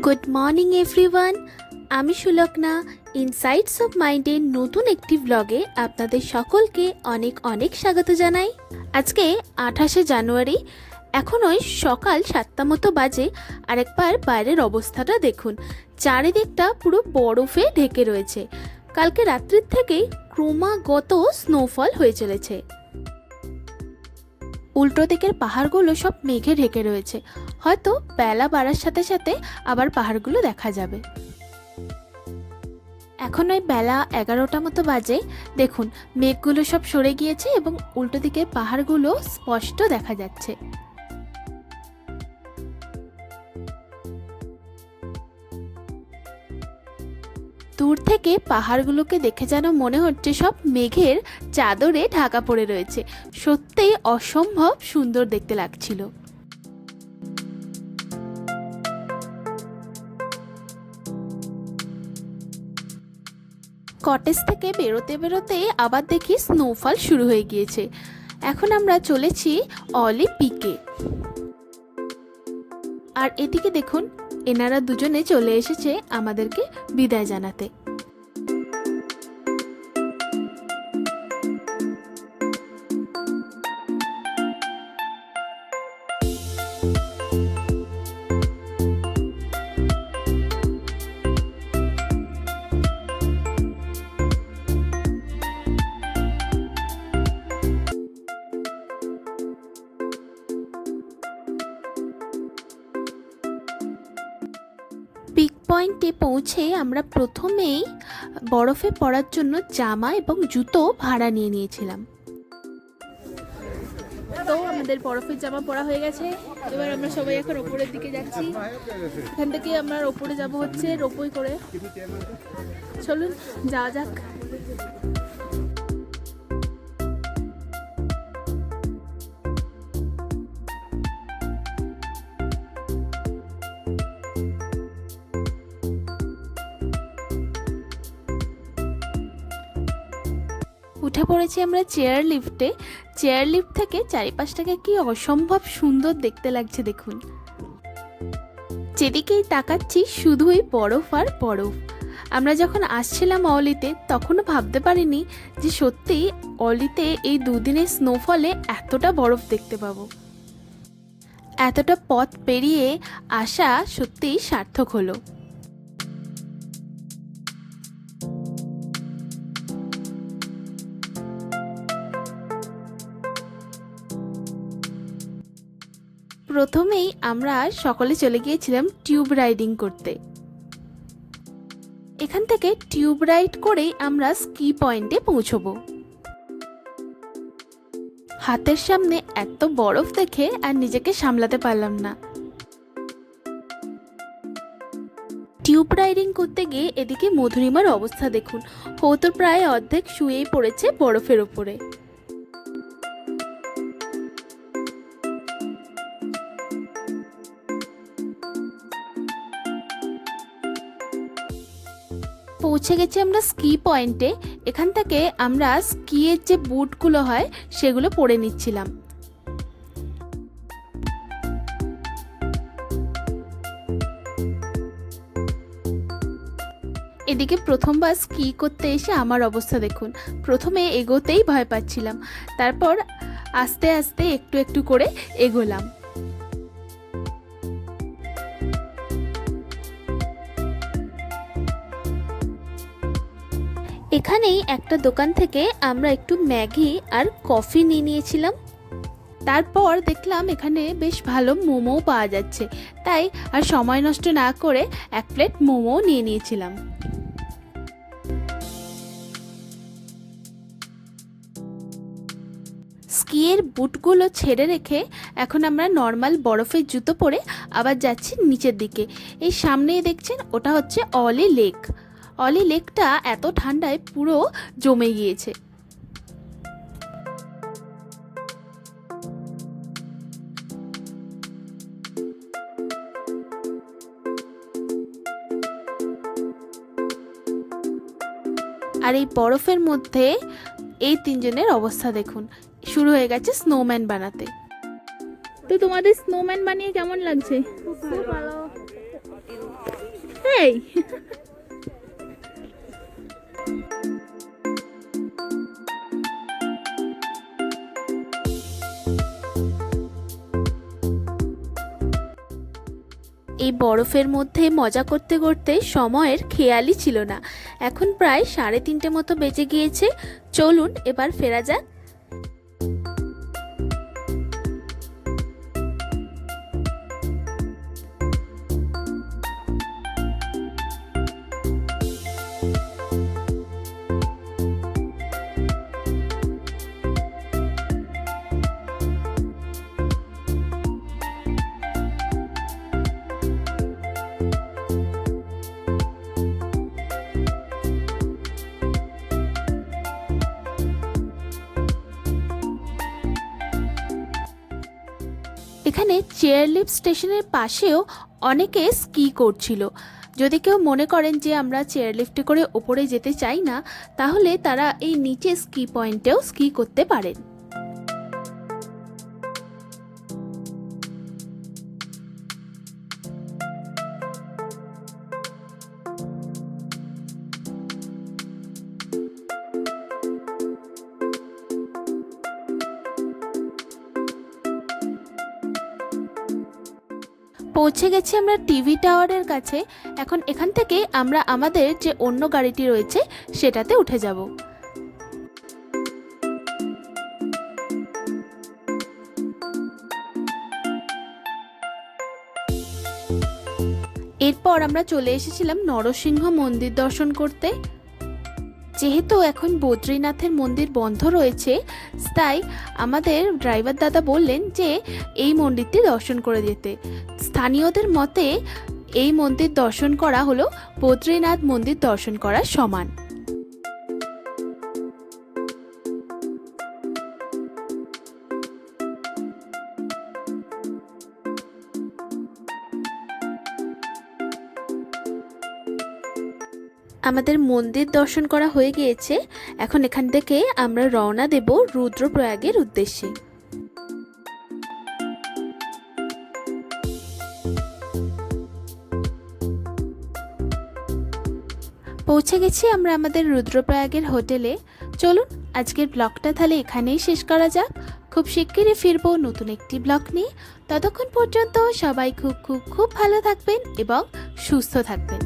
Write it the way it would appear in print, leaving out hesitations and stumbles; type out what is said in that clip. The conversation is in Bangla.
গুড মর্নিং এভরিওয়ান, আমি সুলগ্না। ইনসাইটস অফ মাইন্ডের নতুন একটি ব্লগে আপনাদের সকলকে অনেক অনেক স্বাগত জানাই। আজকে 28শে জানুয়ারি, এখন ওই সকাল 7টা মতো বাজে। আরেকবার বাইরের অবস্থাটা দেখুন, চারিদিকটা পুরো বরফে ঢেকে রয়েছে। কালকে রাত্রির থেকেই ক্রমাগত স্নোফল হয়ে চলেছে। উল্টো দিকের পাহাড়গুলো সব মেঘে ঢেকে রয়েছে, হয়তো বেলা বাড়ার সাথে সাথে আবার পাহাড়গুলো দেখা যাবে। এখন ওই বেলা 11টা মতো বাজে। দেখুন, মেঘগুলো সব সরে গিয়েছে এবং উল্টো দিকের পাহাড়গুলো স্পষ্ট দেখা যাচ্ছে। দূর থেকে পাহাড়গুলোকে দেখে যেন মনে হচ্ছে সব মেঘের চাদরে ঢাকা পড়ে রয়েছে। সত্যিই অসম্ভব সুন্দর দেখতে লাগছিল। কটেজ থেকে বেরোতে বেরোতে আবার দেখি স্নোফল শুরু হয়ে গিয়েছে। এখন আমরা চলেছি অলি পিকে। আর এদিকে দেখুন, এনারা দুজনে চলে এসেছে আমাদেরকে বিদায় জানাতে। পিক পয়েন্টে পৌঁছে আমরা প্রথমেই বরফে পড়ার জন্য জামা এবং জুতো ভাড়া নিয়ে নিয়েছিলাম। তো আমাদের বরফের জামা পরা হয়ে গেছে। এবার আমরা সবাই এখন ওপরের দিকে যাচ্ছি। এখান থেকে আমরা ওপরে যাব হচ্ছে রোপওয়ে করে। চলুন যাওয়া যাক। উঠে পড়েছি আমরা চেয়ার লিফটে। চেয়ার লিফট থেকে চারিপাশটাকে কি অসম্ভব সুন্দর দেখতে লাগছে দেখুন। যেদিকেই তাকাচ্ছি শুধুই বরফ আর বরফ। আমরা যখন আসছিলাম অলিতে তখনও ভাবতে পারিনি যে সত্যি অলিতে এই দুদিনের স্নোফলে এতটা বরফ দেখতে পাবো। এতটা পথ পেরিয়ে আসা সত্যিই সার্থক হলো। প্রথমেই আমরা সকলে চলে গিয়েছিলাম টিউব রাইডিং করতে। এখান থেকে টিউব রাইড করেই আমরা স্কি পয়েন্টে পৌঁছবো। হাতের সামনে এত বরফ দেখে আর নিজেকে সামলাতে পারলাম না। টিউব রাইডিং করতে গিয়ে এদিকে মধুরিমার অবস্থা দেখুন, ও তো প্রায় অর্ধেক শুয়েই পড়েছে বরফের ওপরে। পৌঁছে গেছি আমরা স্কি পয়েন্টে। এখান থেকে আমরা স্কিয়ের যে বুটগুলো হয় সেগুলো পরে নিচ্ছিলাম। এদিকে প্রথমবার স্কি করতে এসে আমার অবস্থা দেখুন। প্রথমে এগোতেই ভয় পাচ্ছিলাম, তারপর আস্তে আস্তে একটু একটু করে এগোলাম। এখানেই একটা দোকান থেকে আমরা একটু ম্যাগি আর কফি নিয়ে নিয়েছিলাম। তারপর দেখলাম এখানে বেশ ভালো মোমো পাওয়া যাচ্ছে, তাই আর সময় নষ্ট না করে এক প্লেট মোমো নিয়ে নিয়েছিলাম। স্কিয়ের বুটগুলো ছেড়ে রেখে এখন আমরা নর্মাল বরফের জুতো পরে আবার যাচ্ছি নিচের দিকে। এই সামনেই দেখছেন, ওটা হচ্ছে অলি লেক। অলি লেকটা এত ঠান্ডায় পুরো জমে গিয়েছে। আর এই বরফের মধ্যে এই তিনজনের অবস্থা দেখুন, শুরু হয়ে গেছে স্নোম্যান বানাতে। তো তোমাদের স্নোম্যান বানিয়ে কেমন লাগছে? খুব ভালো। এই এই বরফের মধ্যে মজা করতে করতে সময়ের খেয়ালই ছিল না। এখন প্রায় 3:30 মতো বেজে গিয়েছে। চলুন এবার ফেরা যাক। এখানে চেয়ারলিফট স্টেশনের পাশেও অনেকে স্কি করছিল। যদি কেউ মনে করেন যে আমরা চেয়ারলিফটে করে ওপরে যেতে চাই না, তাহলে তারা এই নিচে স্কি পয়েন্টেও স্কি করতে পারেন। পৌঁছে গেছি আমরা টিভি টাওয়ারের কাছে। এখন এখান থেকে আমরা আমাদের যে অন্য গাড়িটি রয়েছে সেটাতে উঠে যাব। এরপর আমরা চলে এসেছিলাম নরসিংহ মন্দির দর্শন করতে। যেহেতু এখন বদ্রীনাথের মন্দির বন্ধ রয়েছে, তাই আমাদের ড্রাইভার দাদা বললেন যে এই মন্দিরটি দর্শন করে যেতে। স্থানীয়দের মতে এই মন্দির দর্শন করা হলো বদ্রীনাথ মন্দির দর্শন করার সমান। আমাদের মন্দির দর্শন করা হয়ে গিয়েছে। এখন এখান থেকে আমরা রওনা দেব রুদ্রপ্রয়াগের উদ্দেশ্যে। পৌঁছে গেছি আমরা আমাদের রুদ্রপ্রয়াগের হোটেলে। চলুন আজকের ব্লগটা তাহলে এখানেই শেষ করা যাক। খুব শিগগিরই ফিরবো নতুন একটি ব্লগ নিয়ে। ততক্ষণ পর্যন্ত সবাই খুব খুব খুব ভালো থাকবেন এবং সুস্থ থাকবেন।